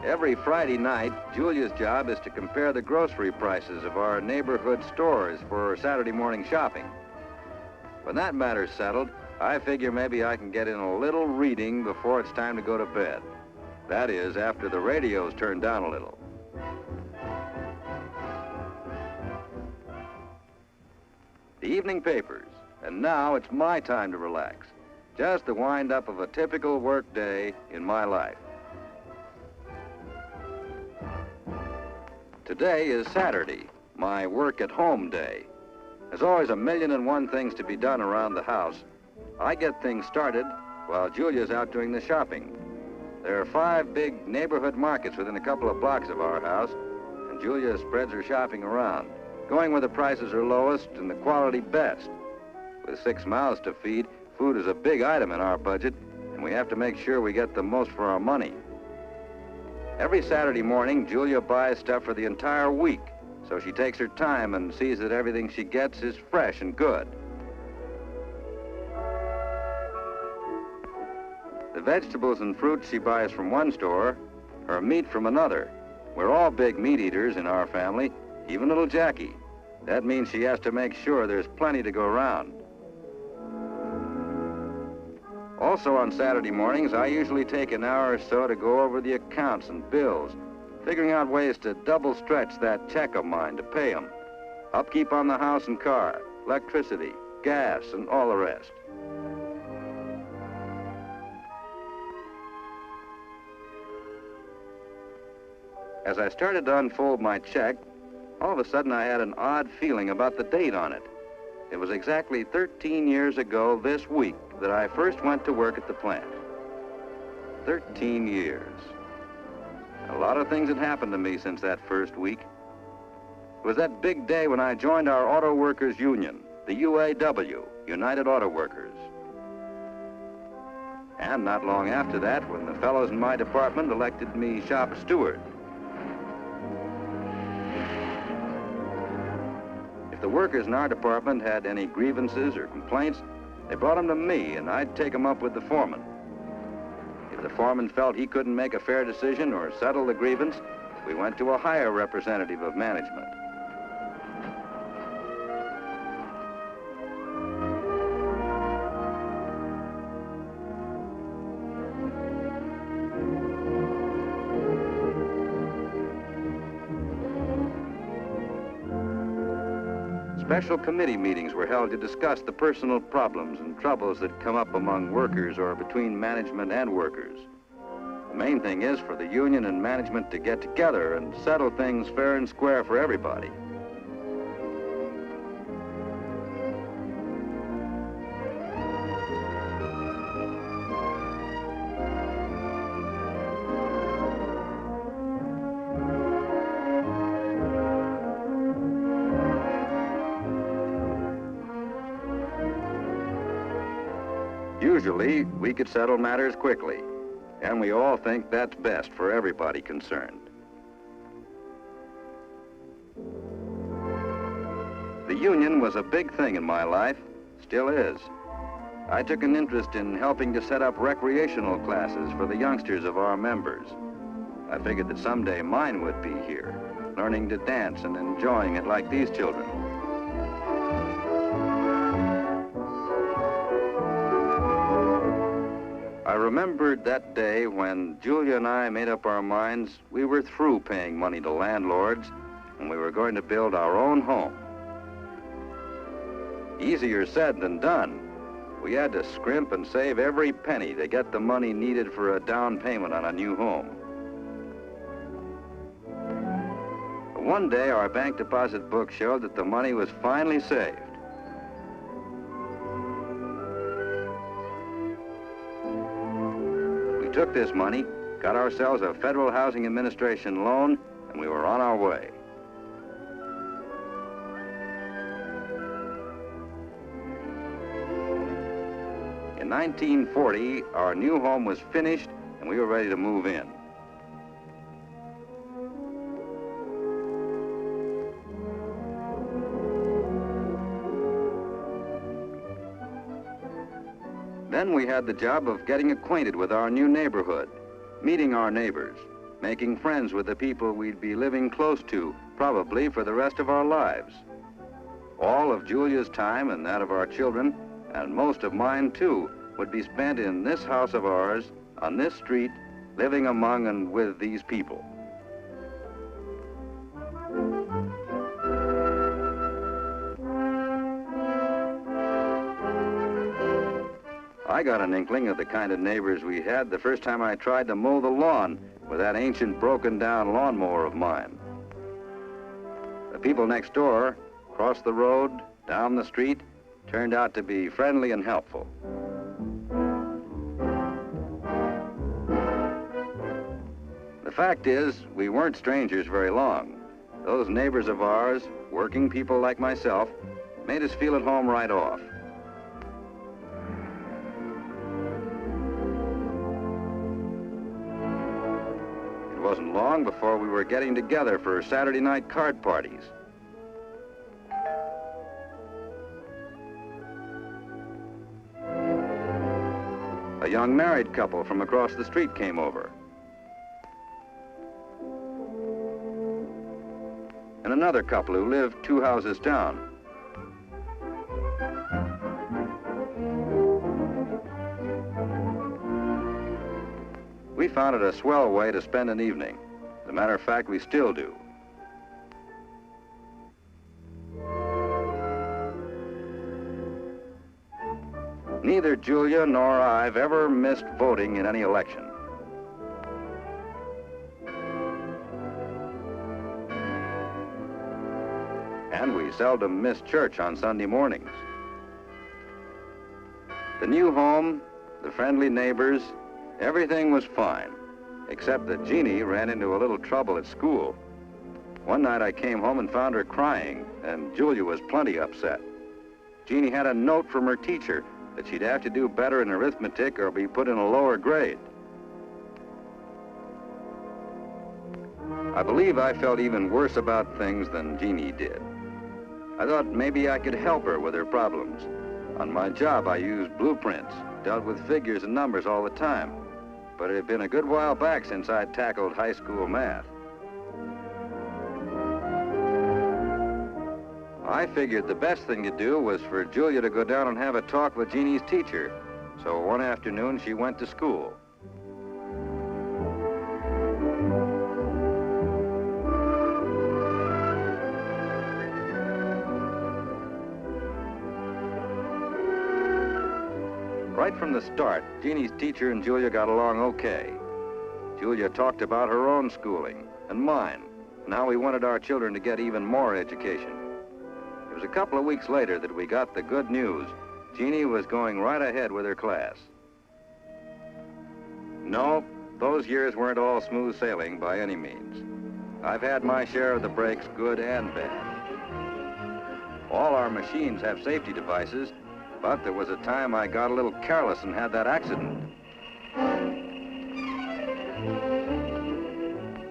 Every Friday night, Julia's job is to compare the grocery prices of our neighborhood stores for Saturday morning shopping. When that matter's settled, I figure maybe I can get in a little reading before it's time to go to bed. That is, after the radio's turned down a little. The evening papers, and now it's my time to relax. Just the wind-up of a typical work day in my life. Today is Saturday, my work-at-home day. There's always 1,000,001 things to be done around the house. I get things started while Julia's out doing the shopping. There are 5 big neighborhood markets within a couple of blocks of our house, and Julia spreads her shopping around, going where the prices are lowest and the quality best. With 6 mouths to feed, food is a big item in our budget, and we have to make sure we get the most for our money. Every Saturday morning, Julia buys stuff for the entire week, so she takes her time and sees that everything she gets is fresh and good. The vegetables and fruits she buys from one store, her meat from another. We're all big meat eaters in our family, even little Jackie. That means she has to make sure there's plenty to go around. Also on Saturday mornings, I usually take an hour or so to go over the accounts and bills, figuring out ways to double stretch that check of mine to pay them. Upkeep on the house and car, electricity, gas, and all the rest. As I started to unfold my check, all of a sudden I had an odd feeling about the date on it. It was exactly 13 years ago this week that I first went to work at the plant. 13 years. A lot of things had happened to me since that first week. It was that big day when I joined our Auto Workers Union, the UAW, United Auto Workers. And not long after that, when the fellows in my department elected me shop steward. If the workers in our department had any grievances or complaints, they brought them to me, and I'd take them up with the foreman. If the foreman felt he couldn't make a fair decision or settle the grievance, we went to a higher representative of management. Special committee meetings were held to discuss the personal problems and troubles that come up among workers or between management and workers. The main thing is for the union and management to get together and settle things fair and square for everybody. Usually, we could settle matters quickly, and we all think that's best for everybody concerned. The union was a big thing in my life, still is. I took an interest in helping to set up recreational classes for the youngsters of our members. I figured that someday mine would be here, learning to dance and enjoying it like these children. I remembered that day when Julia and I made up our minds we were through paying money to landlords and we were going to build our own home. Easier said than done. We had to scrimp and save every penny to get the money needed for a down payment on a new home. One day, our bank deposit book showed that the money was finally saved. We took this money, got ourselves a Federal Housing Administration loan, and we were on our way. In 1940, our new home was finished, and we were ready to move in. Then we had the job of getting acquainted with our new neighborhood, meeting our neighbors, making friends with the people we'd be living close to, probably for the rest of our lives. All of Julia's time and that of our children, and most of mine too, would be spent in this house of ours, on this street, living among and with these people. I got an inkling of the kind of neighbors we had the first time I tried to mow the lawn with that ancient broken-down lawnmower of mine. The people next door, across the road, down the street, turned out to be friendly and helpful. The fact is, we weren't strangers very long. Those neighbors of ours, working people like myself, made us feel at home right off. It wasn't long before we were getting together for Saturday night card parties. A young married couple from across the street came over. And another couple who lived 2 houses down. We found it a swell way to spend an evening. As a matter of fact, we still do. Neither Julia nor I've ever missed voting in any election. And we seldom miss church on Sunday mornings. The new home, the friendly neighbors, everything was fine, except that Jeannie ran into a little trouble at school. One night I came home and found her crying, and Julia was plenty upset. Jeannie had a note from her teacher that she'd have to do better in arithmetic or be put in a lower grade. I believe I felt even worse about things than Jeannie did. I thought maybe I could help her with her problems. On my job, I used blueprints, dealt with figures and numbers all the time. But it had been a good while back since I'd tackled high school math. I figured the best thing to do was for Julia to go down and have a talk with Jeannie's teacher. So one afternoon, she went to school. Right from the start, Jeannie's teacher and Julia got along okay. Julia talked about her own schooling and mine, and how we wanted our children to get even more education. It was a couple of weeks later that we got the good news. Jeannie was going right ahead with her class. No, those years weren't all smooth sailing by any means. I've had my share of the breaks, good and bad. All our machines have safety devices, but there was a time I got a little careless and had that accident.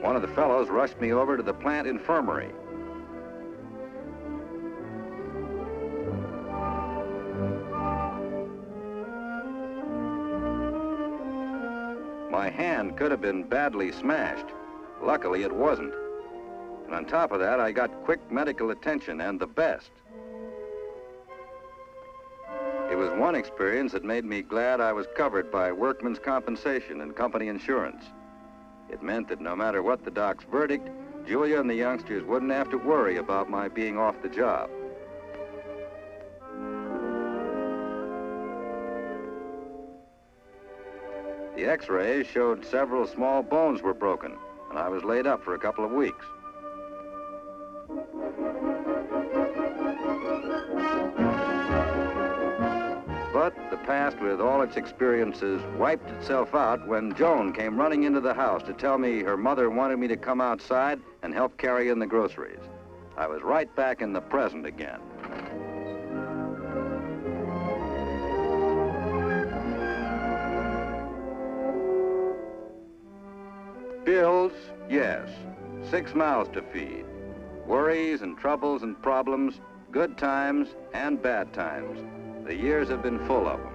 One of the fellows rushed me over to the plant infirmary. My hand could have been badly smashed. Luckily, it wasn't. And on top of that, I got quick medical attention, and the best. It was one experience that made me glad I was covered by workman's compensation and company insurance. It meant that no matter what the doc's verdict, Julia and the youngsters wouldn't have to worry about my being off the job. The x-rays showed several small bones were broken, and I was laid up for a couple of weeks. But the past, with all its experiences, wiped itself out when Joan came running into the house to tell me her mother wanted me to come outside and help carry in the groceries. I was right back in the present again. Bills, yes. 6 mouths to feed. Worries and troubles and problems, good times and bad times. The years have been full of them.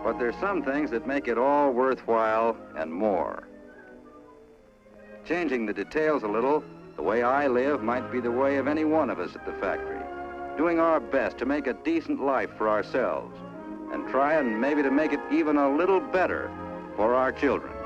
But there's some things that make it all worthwhile and more. Changing the details a little, the way I live might be the way of any one of us at the factory. Doing our best to make a decent life for ourselves and trying maybe to make it even a little better for our children.